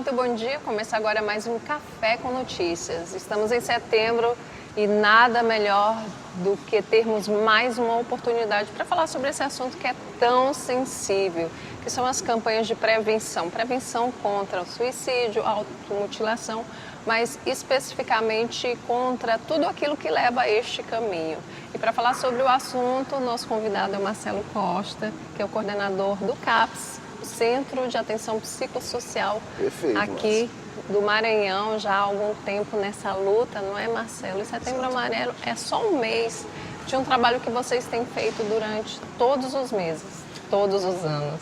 muito bom dia. Começa agora mais um Café com Notícias. Estamos em setembro e nada melhor do que termos mais uma oportunidade para falar sobre esse assunto que é tão sensível, que são as campanhas de prevenção. Prevenção contra o suicídio, a automutilação, mas especificamente contra tudo aquilo que leva a este caminho. E para falar sobre o assunto, nosso convidado é o Marcelo Costa, que é o coordenador do CAPS, o Centro de Atenção Psicossocial. Perfeito, aqui do Maranhão, já há algum tempo nessa luta, não é, Marcelo? E Setembro Amarelo é só um mês de um trabalho que vocês têm feito durante todos os meses, todos os anos.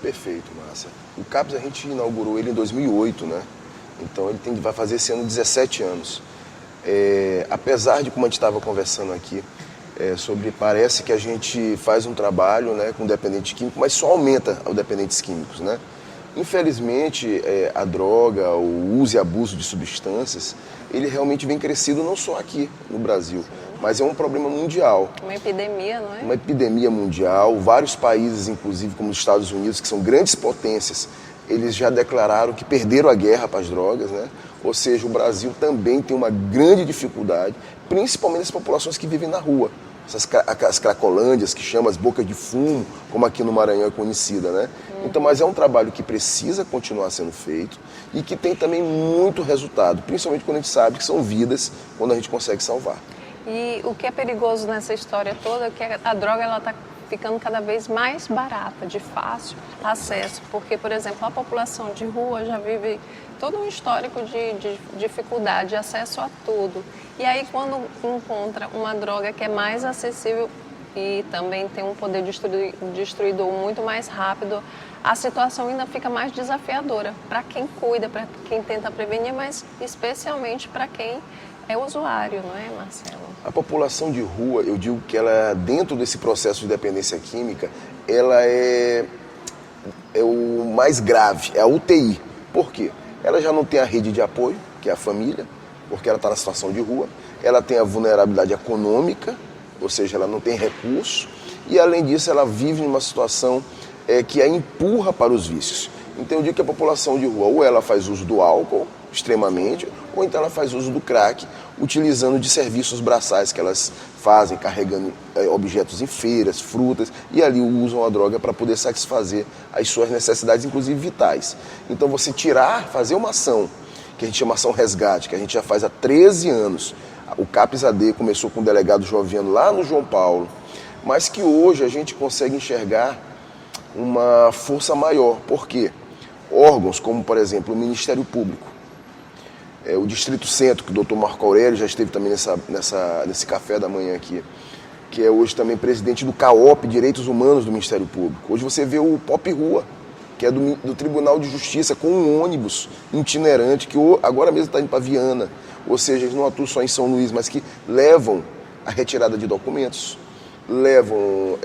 Perfeito, Márcia. O CAPS a gente inaugurou ele em 2008, né? Então ele vai fazer esse ano 17 anos. Apesar de, como a gente estava conversando aqui, parece que a gente faz um trabalho, né, com dependentes químicos, mas só aumenta os dependentes químicos, né? Infelizmente, a droga, o uso e abuso de substâncias, ele realmente vem crescido não só aqui no Brasil, mas é um problema mundial. Uma epidemia, não é? Uma epidemia mundial. Vários países, inclusive como os Estados Unidos, que são grandes potências, eles já declararam que perderam a guerra para as drogas, né? Ou seja, o Brasil também tem uma grande dificuldade, principalmente as populações que vivem na rua. As cracolândias, que chamam as bocas de fumo, como aqui no Maranhão é conhecida, né? Então, mas é um trabalho que precisa continuar sendo feito e que tem também muito resultado, principalmente quando a gente sabe que são vidas, quando a gente consegue salvar. E o que é perigoso nessa história toda é que a droga está ficando cada vez mais barata, de fácil acesso, porque, por exemplo, a população de rua já vive todo um histórico de dificuldade, de acesso a tudo. E aí, quando encontra uma droga que é mais acessível e também tem um poder destruidor muito mais rápido, a situação ainda fica mais desafiadora para quem cuida, para quem tenta prevenir, mas especialmente para quem é usuário, não é, Marcelo? A população de rua, eu digo que ela, dentro desse processo de dependência química, ela é o mais grave, é a UTI. Por quê? Ela já não tem a rede de apoio, que é a família, porque ela está na situação de rua. Ela tem a vulnerabilidade econômica, ou seja, ela não tem recurso. E, além disso, ela vive numa situação que a empurra para os vícios. Então, eu digo que a população de rua, ou ela faz uso do álcool, extremamente, ou então ela faz uso do crack, utilizando de serviços braçais que elas fazem, carregando objetos em feiras, frutas, e ali usam a droga para poder satisfazer as suas necessidades, inclusive vitais. Então você fazer uma ação, que a gente chama ação resgate, que a gente já faz há 13 anos, o CAPS-AD começou com o delegado Joviano lá no João Paulo, mas que hoje a gente consegue enxergar uma força maior. Por quê? Órgãos como, por exemplo, o Ministério Público, o Distrito Centro, que o doutor Marco Aurélio já esteve também nesse café da manhã aqui, que é hoje também presidente do CAOP, Direitos Humanos do Ministério Público. Hoje você vê o Pop Rua, que é do Tribunal de Justiça, com um ônibus itinerante, que agora mesmo está indo para Viana. Ou seja, eles não atuam só em São Luís, mas que levam a retirada de documentos, levam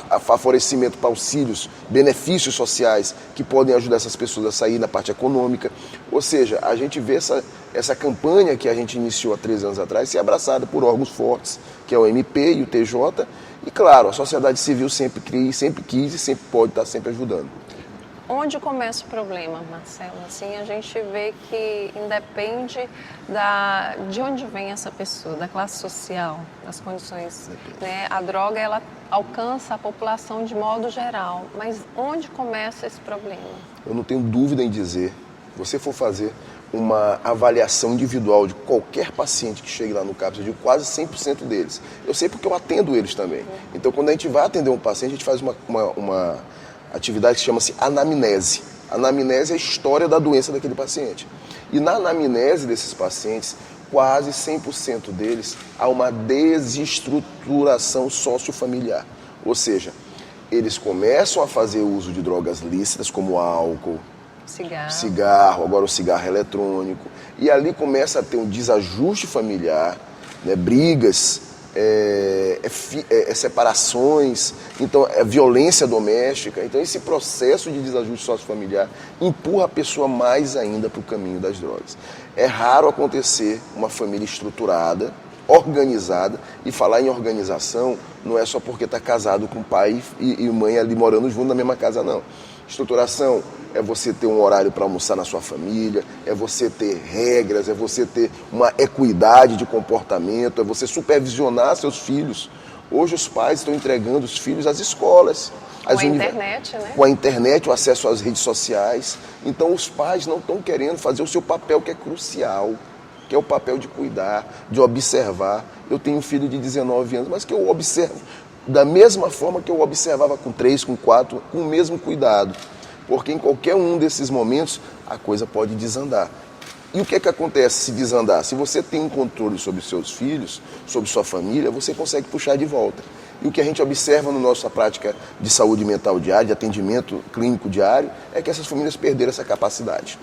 a favorecimento para auxílios, benefícios sociais que podem ajudar essas pessoas a sair na parte econômica. Ou seja, a gente vê essa campanha que a gente iniciou há 3 anos atrás ser abraçada por órgãos fortes, que é o MP e o TJ, e claro, a sociedade civil sempre quis e sempre pode estar sempre ajudando. Onde começa o problema, Marcelo? Assim, a gente vê que independe de onde vem essa pessoa, da classe social, das condições, né? A droga, ela alcança a população de modo geral, mas onde começa esse problema? Eu não tenho dúvida em dizer, se você for fazer uma avaliação individual de qualquer paciente que chegue lá no CAPS, eu digo quase 100% deles. Eu sei porque eu atendo eles também. Então, quando a gente vai atender um paciente, a gente faz uma atividade que chama-se anamnese. Anamnese é a história da doença daquele paciente. E na anamnese desses pacientes, quase 100% deles há uma desestruturação sociofamiliar. Ou seja, eles começam a fazer uso de drogas lícitas, como álcool, cigarro, agora o cigarro eletrônico, e ali começa a ter um desajuste familiar, né, brigas, separações, então violência doméstica. Então esse processo de desajuste sociofamiliar empurra a pessoa mais ainda para o caminho das drogas. É raro acontecer uma família estruturada, organizada, e falar em organização não é só porque está casado com pai e mãe ali morando junto na mesma casa, não. Estruturação é você ter um horário para almoçar na sua família, é você ter regras, é você ter uma equidade de comportamento, é você supervisionar seus filhos. Hoje os pais estão entregando os filhos às escolas. Com a internet, né? Com a internet, o acesso às redes sociais. Então os pais não estão querendo fazer o seu papel, que é crucial, que é o papel de cuidar, de observar. Eu tenho um filho de 19 anos, mas que eu observo da mesma forma que eu observava com 3, com 4, com o mesmo cuidado. Porque em qualquer um desses momentos a coisa pode desandar. E o que é que acontece se desandar? Se você tem um controle sobre os seus filhos, sobre sua família, você consegue puxar de volta. E o que a gente observa na nossa prática de saúde mental diária, de atendimento clínico diário, é que essas famílias perderam essa capacidade.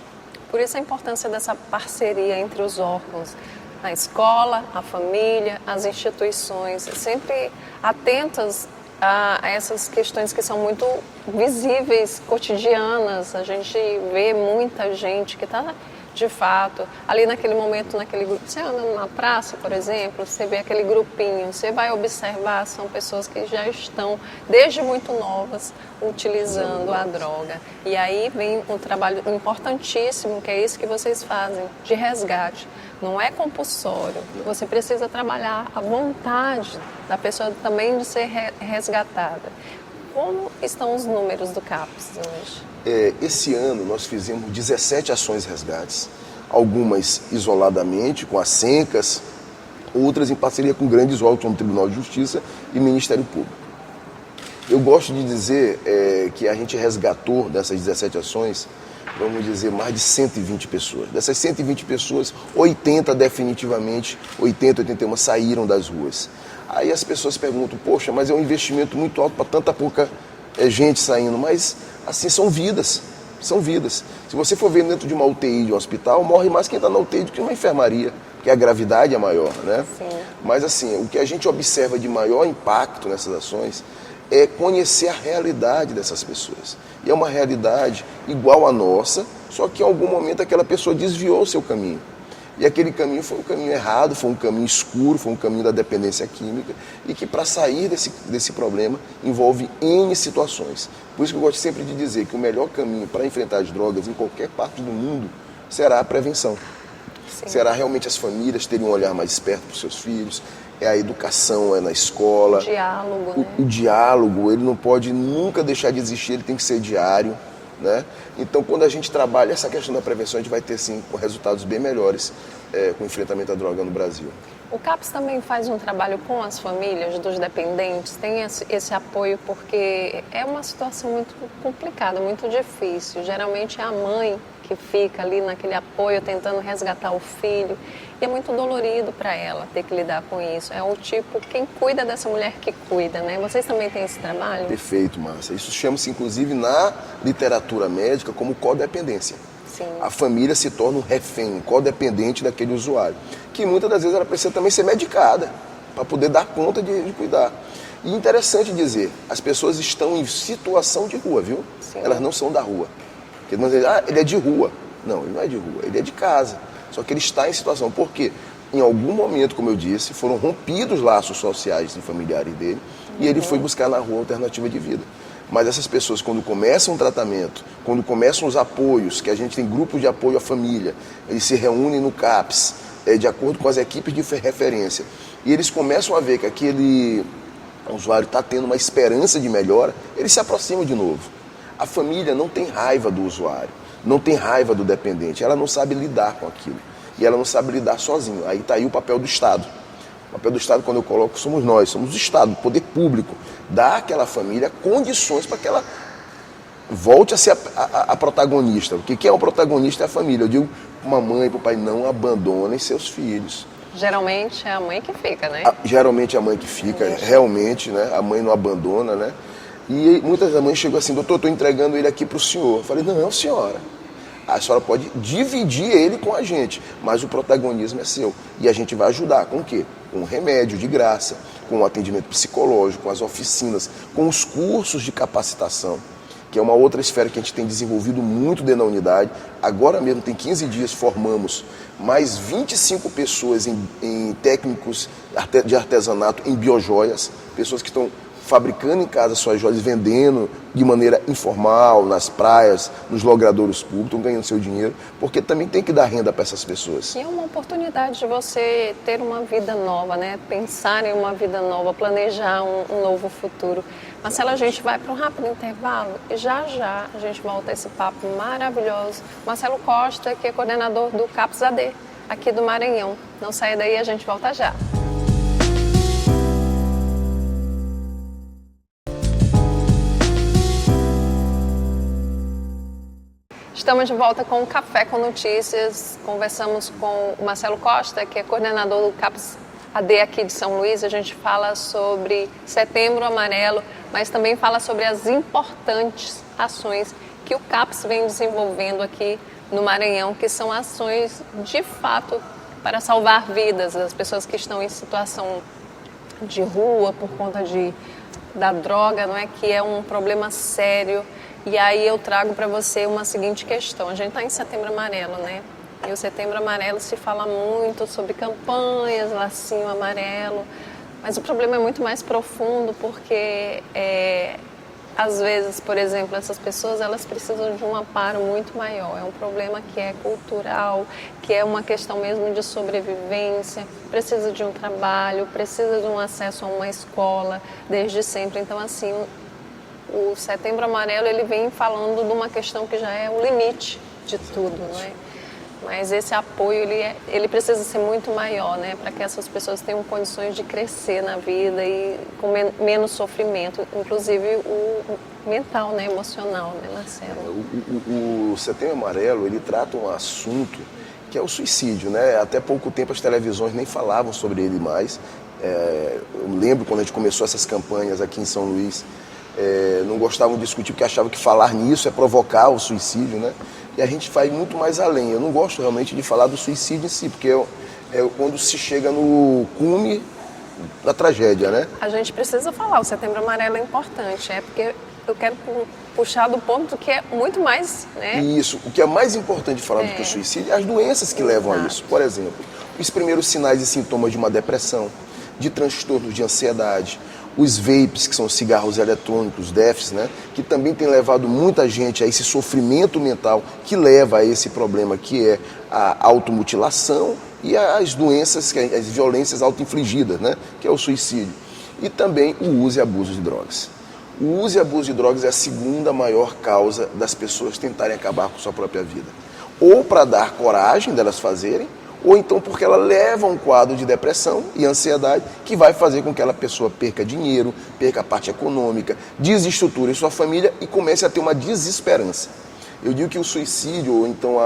Por isso a importância dessa parceria entre os órgãos, a escola, a família, as instituições, sempre atentas a essas questões que são muito visíveis, cotidianas. A gente vê muita gente que está, de fato, ali naquele momento, naquele grupo. Você anda numa praça, por exemplo, você vê aquele grupinho, você vai observar, são pessoas que já estão, desde muito novas, utilizando a droga. E aí vem um trabalho importantíssimo, que é isso que vocês fazem, de resgate. Não é compulsório, você precisa trabalhar a vontade da pessoa também de ser resgatada. Como estão os números do CAPS hoje? Esse ano nós fizemos 17 ações resgates, algumas isoladamente com as Sencas, outras em parceria com grandes órgãos como o Tribunal de Justiça e Ministério Público. Eu gosto de dizer que a gente resgatou dessas 17 ações, vamos dizer, mais de 120 pessoas. Dessas 120 pessoas, 80 definitivamente, 81 saíram das ruas. Aí as pessoas perguntam, poxa, mas é um investimento muito alto para tanta pouca gente saindo. Mas, assim, são vidas. Se você for ver dentro de uma UTI de um hospital, morre mais quem está na UTI do que numa enfermaria, porque a gravidade é maior, né? Sim. Mas, assim, o que a gente observa de maior impacto nessas ações é conhecer a realidade dessas pessoas. E é uma realidade igual à nossa, só que em algum momento aquela pessoa desviou o seu caminho. E aquele caminho foi um caminho errado, foi um caminho escuro, foi um caminho da dependência química, e que para sair desse problema envolve N situações. Por isso que eu gosto sempre de dizer que o melhor caminho para enfrentar as drogas em qualquer parte do mundo será a prevenção. Sim. Será realmente as famílias terem um olhar mais esperto para os seus filhos, é a educação, é na escola. O diálogo, né? O diálogo, ele não pode nunca deixar de existir, ele tem que ser diário, né? Então, quando a gente trabalha essa questão da prevenção, a gente vai ter, sim, resultados bem melhores com o enfrentamento à droga no Brasil. O CAPS também faz um trabalho com as famílias dos dependentes, tem esse apoio, porque é uma situação muito complicada, muito difícil. Geralmente é a mãe que fica ali naquele apoio, tentando resgatar o filho, e é muito dolorido para ela ter que lidar com isso. É o tipo, quem cuida dessa mulher que cuida, né? Vocês também têm esse trabalho? Perfeito, Márcia. Isso chama-se, inclusive, na literatura médica, como codependência. Sim. A família se torna um refém, um codependente daquele usuário, que muitas das vezes ela precisa também ser medicada para poder dar conta de cuidar. E interessante dizer, as pessoas estão em situação de rua, viu? Sim. Elas não são da rua. Porque vão dizer, ele é de rua. Não, ele não é de rua, ele é de casa. Só que ele está em situação. Por quê? Em algum momento, como eu disse, foram rompidos laços sociais e familiares dele, e ele foi buscar na rua alternativa de vida. Mas essas pessoas, quando começam o tratamento, quando começam os apoios, que a gente tem grupos de apoio à família, eles se reúnem no CAPS, de acordo com as equipes de referência, e eles começam a ver que aquele usuário está tendo uma esperança de melhora, eles se aproximam de novo. A família não tem raiva do usuário, não tem raiva do dependente, ela não sabe lidar com aquilo. E ela não sabe lidar sozinho. Aí está aí o papel do Estado. O papel do Estado, quando eu coloco, somos nós, somos o Estado, o poder público. Dar àquela família condições para que ela volte a ser a protagonista. Porque quem é o protagonista é a família. Eu digo para uma mãe e para o pai, não abandonem seus filhos. Geralmente é a mãe que fica, né? Geralmente é a mãe que fica, realmente, né? A mãe não abandona, né? E muitas das mães chegam assim, doutor, estou entregando ele aqui para o senhor. Eu falei, não, senhora. A senhora pode dividir ele com a gente, mas o protagonismo é seu. E a gente vai ajudar com o quê? Com um remédio de graça, com o atendimento psicológico, com as oficinas, com os cursos de capacitação, que é uma outra esfera que a gente tem desenvolvido muito dentro da unidade. Agora mesmo, tem 15 dias, formamos mais 25 pessoas em técnicos de artesanato, em biojoias, pessoas que estão fabricando em casa suas joias, vendendo de maneira informal, nas praias, nos logradouros públicos, estão ganhando seu dinheiro, porque também tem que dar renda para essas pessoas. E é uma oportunidade de você ter uma vida nova, né? Pensar em uma vida nova, planejar um novo futuro. Marcelo, a gente vai para um rápido intervalo e já já a gente volta a esse papo maravilhoso. Marcelo Costa, que é coordenador do CAPS AD, aqui do Maranhão. Não saia daí, a gente volta já. Estamos de volta com o Café com Notícias. Conversamos com o Marcelo Costa, que é coordenador do CAPS AD aqui de São Luís. A gente fala sobre Setembro Amarelo, mas também fala sobre as importantes ações que o CAPS vem desenvolvendo aqui no Maranhão, que são ações de fato para salvar vidas das pessoas que estão em situação de rua por conta da droga, não é? Que é um problema sério. E aí eu trago para você uma seguinte questão. A gente está em Setembro Amarelo, né? E o Setembro Amarelo se fala muito sobre campanhas, lacinho amarelo, mas o problema é muito mais profundo porque, às vezes, por exemplo, essas pessoas elas precisam de um amparo muito maior. É um problema que é cultural, que é uma questão mesmo de sobrevivência, precisa de um trabalho, precisa de um acesso a uma escola desde sempre. Então, assim, o Setembro Amarelo ele vem falando de uma questão que já é o limite de tudo, não é? Mas esse apoio ele precisa ser muito maior, né, para que essas pessoas tenham condições de crescer na vida e com menos sofrimento, inclusive o mental, né, emocional, né, Marcelo? O Setembro Amarelo ele trata um assunto que é o suicídio, né? Até pouco tempo as televisões nem falavam sobre ele mais. Eu lembro quando a gente começou essas campanhas aqui em São Luís. Não gostavam de discutir porque achavam que falar nisso é provocar o suicídio, né? E a gente vai muito mais além. Eu não gosto realmente de falar do suicídio em si, porque é quando se chega no cume da tragédia, né? A gente precisa falar, o Setembro Amarelo é importante, porque eu quero puxar do ponto que é muito mais, né? Isso, o que é mais importante de falar do que o suicídio é as doenças que levam a isso. Por exemplo, os primeiros sinais e sintomas de uma depressão, de transtornos de ansiedade, os vapes, que são os cigarros eletrônicos, DEFs, né, que também tem levado muita gente a esse sofrimento mental que leva a esse problema que é a automutilação e as doenças, as violências auto-infligidas, né, que é o suicídio. E também o uso e abuso de drogas. O uso e abuso de drogas é a segunda maior causa das pessoas tentarem acabar com sua própria vida. Ou para dar coragem delas fazerem, ou então porque ela leva um quadro de depressão e ansiedade que vai fazer com que aquela pessoa perca dinheiro, perca a parte econômica, desestruture sua família e comece a ter uma desesperança. Eu digo que o suicídio, ou então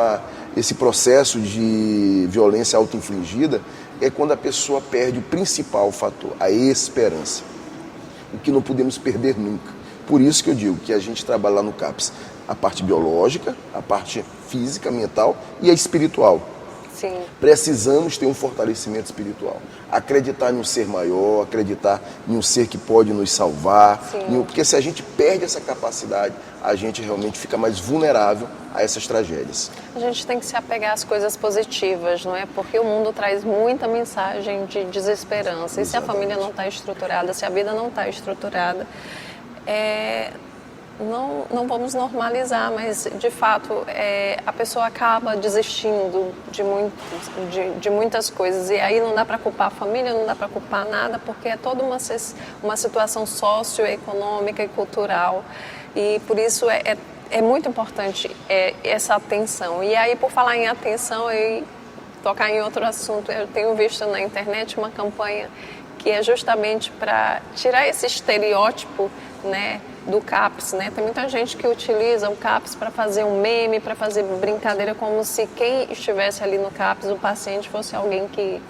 esse processo de violência auto-infligida, é quando a pessoa perde o principal fator, a esperança. O que não podemos perder nunca. Por isso que eu digo que a gente trabalha lá no CAPS a parte biológica, a parte física, mental e a espiritual. Sim. Precisamos ter um fortalecimento espiritual. Acreditar em um ser maior, acreditar em um ser que pode nos salvar. Porque se a gente perde essa capacidade, a gente realmente fica mais vulnerável a essas tragédias. A gente tem que se apegar às coisas positivas, não é? Porque o mundo traz muita mensagem de desesperança. E se a família não está estruturada, se a vida não está estruturada, não vamos normalizar, mas de fato a pessoa acaba desistindo de muitas coisas e aí não dá para culpar a família, não dá para culpar nada, porque é toda uma situação socioeconômica e cultural e por isso é muito importante essa atenção. E aí, por falar em atenção e tocar em outro assunto, eu tenho visto na internet uma campanha que é justamente para tirar esse estereótipo, né, do CAPS, né? Tem muita gente que utiliza o CAPS para fazer um meme, para fazer brincadeira, como se quem estivesse ali no CAPS, o paciente, fosse alguém que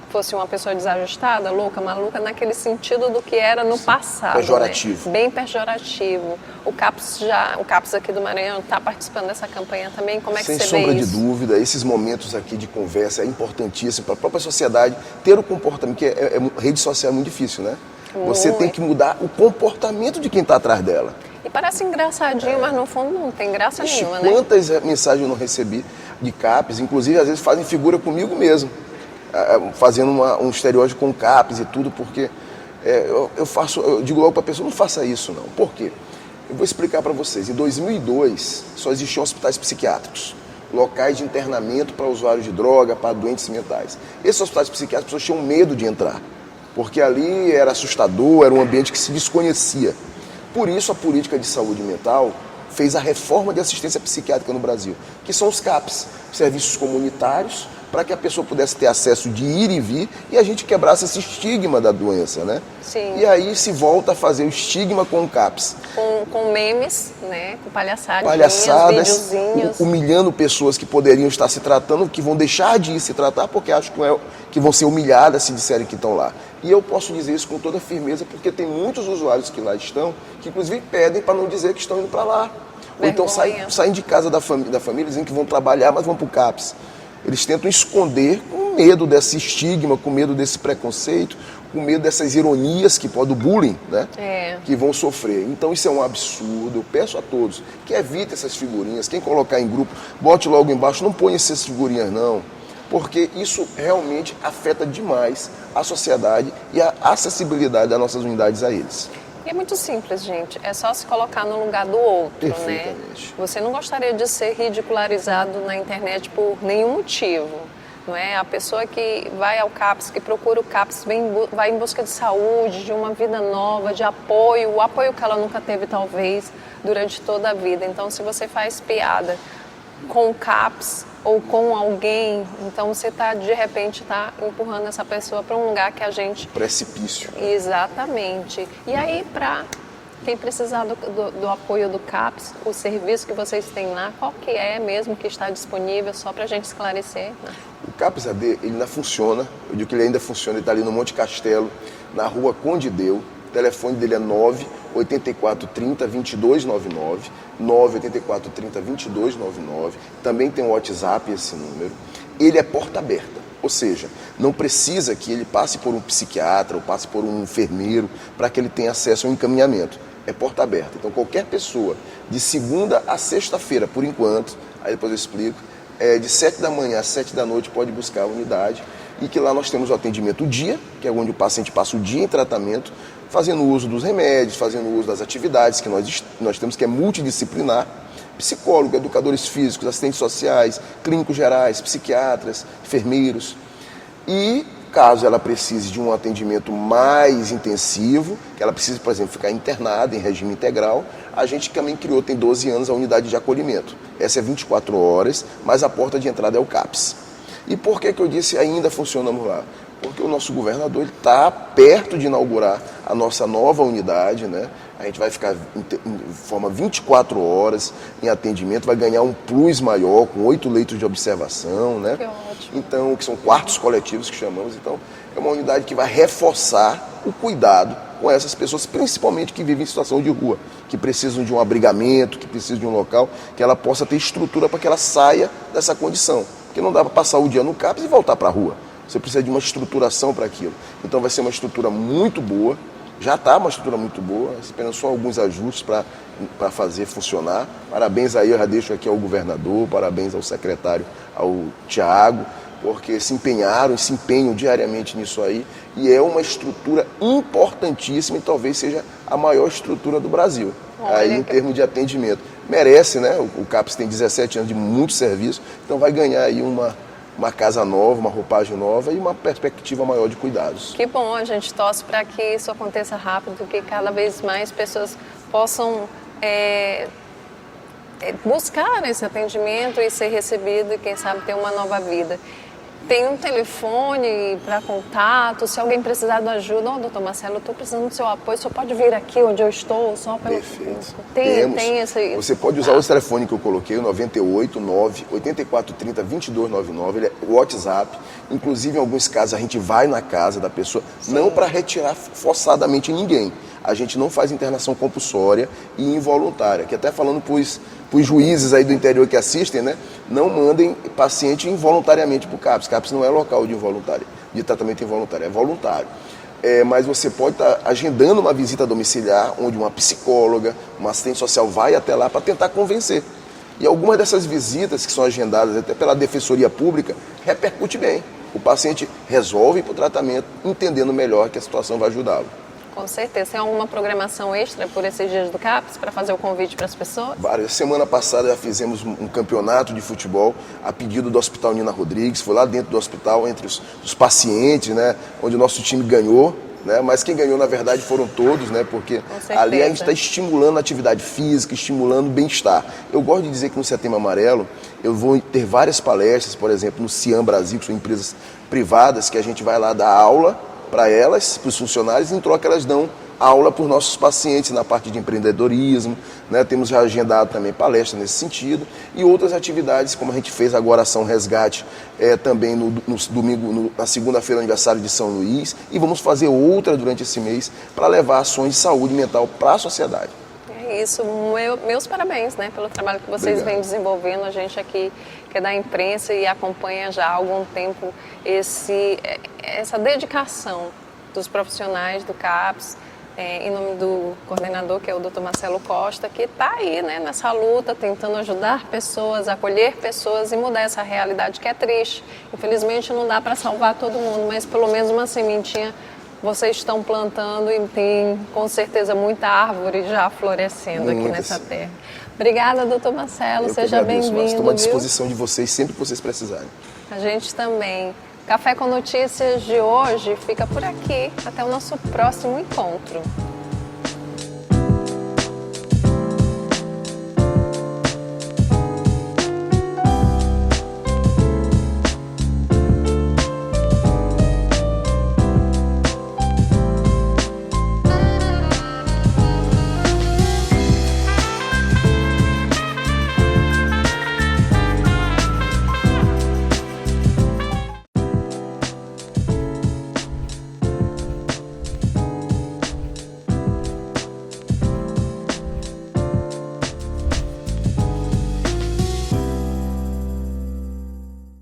fosse uma pessoa desajustada, louca, maluca, naquele sentido do que era no passado. Pejorativo. Né? Bem pejorativo. O CAPS aqui do Maranhão está participando dessa campanha também. Como é que você vê isso? Sem sombra de dúvida, esses momentos aqui de conversa é importantíssimo para a própria sociedade ter o comportamento, que rede social é muito difícil, né? Você tem que mudar o comportamento de quem está atrás dela. E parece engraçadinho, mas no fundo não tem graça nenhuma, né? Quantas mensagens eu não recebi de CAPS, inclusive às vezes fazem figura comigo mesmo, fazendo um estereótipo com CAPS e tudo, porque Eu digo logo para a pessoa, não faça isso não. Por quê? Eu vou explicar para vocês. Em 2002, só existiam hospitais psiquiátricos, locais de internamento para usuários de droga, para doentes mentais. Esses hospitais psiquiátricos, as pessoas tinham medo de entrar, porque ali era assustador, era um ambiente que se desconhecia. Por isso, a política de saúde mental fez a reforma de assistência psiquiátrica no Brasil, que são os CAPs, serviços comunitários, para que a pessoa pudesse ter acesso de ir e vir e a gente quebrasse esse estigma da doença, né? Sim. E aí se volta a fazer o estigma com o CAPS. Com memes, né? Com Palhaçadas, videozinhos. Humilhando pessoas que poderiam estar se tratando, que vão deixar de ir se tratar porque acham que vão ser humilhadas se disserem que estão lá. E eu posso dizer isso com toda firmeza porque tem muitos usuários que lá estão, que inclusive pedem para não dizer que estão indo para lá. Ou então saem de casa da família dizendo que vão trabalhar, mas vão para o CAPS. Eles tentam esconder com medo desse estigma, com medo desse preconceito, com medo dessas ironias do bullying, né? Que vão sofrer. Então isso é um absurdo. Eu peço a todos que evitem essas figurinhas. Quem colocar em grupo, bote logo embaixo, não ponha essas figurinhas não. Porque isso realmente afeta demais a sociedade e a acessibilidade das nossas unidades a eles. E é muito simples, gente. É só se colocar no lugar do outro, né? Você não gostaria de ser ridicularizado na internet por nenhum motivo, não é? A pessoa que vai ao CAPS, que procura o CAPS, vai em busca de saúde, de uma vida nova, de apoio, o apoio que ela nunca teve, talvez, durante toda a vida. Então, se você faz piada com o CAPS ou com alguém, então você de repente está empurrando essa pessoa para um lugar que a gente... Precipício. Exatamente. E aí, para quem precisar do apoio do CAPS, o serviço que vocês têm lá, qual que é mesmo que está disponível, só para a gente esclarecer? Né? O CAPS AD, ele ainda funciona, eu digo que ele ainda funciona, ele está ali no Monte Castelo, na rua Conde Deu. O telefone dele é 98430-2299, 98430-2299. Também tem o WhatsApp, esse número. Ele é porta aberta, ou seja, não precisa que ele passe por um psiquiatra ou passe por um enfermeiro para que ele tenha acesso ao encaminhamento. É porta aberta. Então, qualquer pessoa, de segunda a sexta-feira, por enquanto, aí depois eu explico, de 7 da manhã às 7 da noite pode buscar a unidade e que lá nós temos o atendimento dia, que é onde o paciente passa o dia em tratamento, fazendo uso dos remédios, fazendo uso das atividades que nós temos, que é multidisciplinar, psicólogo, educadores físicos, assistentes sociais, clínicos gerais, psiquiatras, enfermeiros. E caso ela precise de um atendimento mais intensivo, que ela precise, por exemplo, ficar internada em regime integral, a gente também criou, tem 12 anos, a unidade de acolhimento. Essa é 24 horas, mas a porta de entrada é o CAPS. E por que eu disse ainda funcionamos lá? Porque o nosso governador está perto de inaugurar a nossa nova unidade, né? A gente vai ficar em forma 24 horas em atendimento, vai ganhar um plus maior, com 8 leitos de observação, né? Que ótimo. Então, que são quartos coletivos que chamamos. Então, é uma unidade que vai reforçar o cuidado com essas pessoas, principalmente que vivem em situação de rua, que precisam de um abrigamento, que precisam de um local, que ela possa ter estrutura para que ela saia dessa condição. Porque não dá para passar o dia no CAPS e voltar para a rua. Você precisa de uma estruturação para aquilo. Então vai ser uma estrutura muito boa, já está uma estrutura muito boa, apenas só alguns ajustes para fazer funcionar. Parabéns aí, eu já deixo aqui ao governador, parabéns ao secretário, ao Tiago, porque se empenharam e se empenham diariamente nisso aí. E é uma estrutura importantíssima e talvez seja a maior estrutura do Brasil, aí em termos de atendimento. Merece, né? O CAPS tem 17 anos de muito serviço, então vai ganhar aí uma casa nova, uma roupagem nova e uma perspectiva maior de cuidados. Que bom, a gente torce para que isso aconteça rápido, que cada vez mais pessoas possam buscar esse atendimento e ser recebido e quem sabe ter uma nova vida. Tem um telefone para contato, se alguém precisar de ajuda, doutor Marcelo, eu estou precisando do seu apoio, o senhor pode vir aqui onde eu estou, só pelo... Perfeito. Tem esse... Você pode usar esse telefone que eu coloquei, o 989-8430-2299, ele é o WhatsApp, inclusive em alguns casos a gente vai na casa da pessoa, sim, não para retirar forçadamente ninguém. A gente não faz internação compulsória e involuntária, que até falando para os juízes aí do interior que assistem, né, não mandem paciente involuntariamente para o CAPS. CAPS não é local de tratamento involuntário, é voluntário. Mas você pode estar agendando uma visita domiciliar, onde uma psicóloga, uma assistente social vai até lá para tentar convencer. E algumas dessas visitas que são agendadas até pela Defensoria Pública, repercute bem. O paciente resolve ir para o tratamento, entendendo melhor que a situação vai ajudá-lo. Com certeza. Tem alguma programação extra por esses dias do CAPS para fazer o convite para as pessoas? Várias. Semana passada já fizemos um campeonato de futebol a pedido do Hospital Nina Rodrigues. Foi lá dentro do hospital, entre os pacientes, né? Onde o nosso time ganhou. Né? Mas quem ganhou, na verdade, foram todos, né? Porque ali a gente está estimulando a atividade física, estimulando o bem-estar. Eu gosto de dizer que no Setembro Amarelo eu vou ter várias palestras, por exemplo, no Ciam Brasil, que são empresas privadas, que a gente vai lá dar aula para elas, para os funcionários, e em troca elas dão aula para os nossos pacientes na parte de empreendedorismo, né? Temos já agendado também palestras nesse sentido e outras atividades, como a gente fez agora a Ação Resgate, também no domingo, na segunda-feira, aniversário de São Luís, e vamos fazer outra durante esse mês para levar ações de saúde mental para a sociedade. É isso, meus parabéns, né, pelo trabalho que vocês vêm desenvolvendo. A gente aqui que é da imprensa e acompanha já há algum tempo essa dedicação dos profissionais do CAPS, em nome do coordenador, que é o Dr. Marcelo Costa, que está aí, né, nessa luta, tentando ajudar pessoas, acolher pessoas e mudar essa realidade que é triste. Infelizmente não dá para salvar todo mundo, mas pelo menos uma sementinha vocês estão plantando e tem com certeza muita árvore já florescendo aqui nessa terra. Obrigada, doutor Marcelo, seja bem-vindo. Estou à disposição de vocês sempre que vocês precisarem. A gente também. Café com Notícias de hoje fica por aqui. Até o nosso próximo encontro.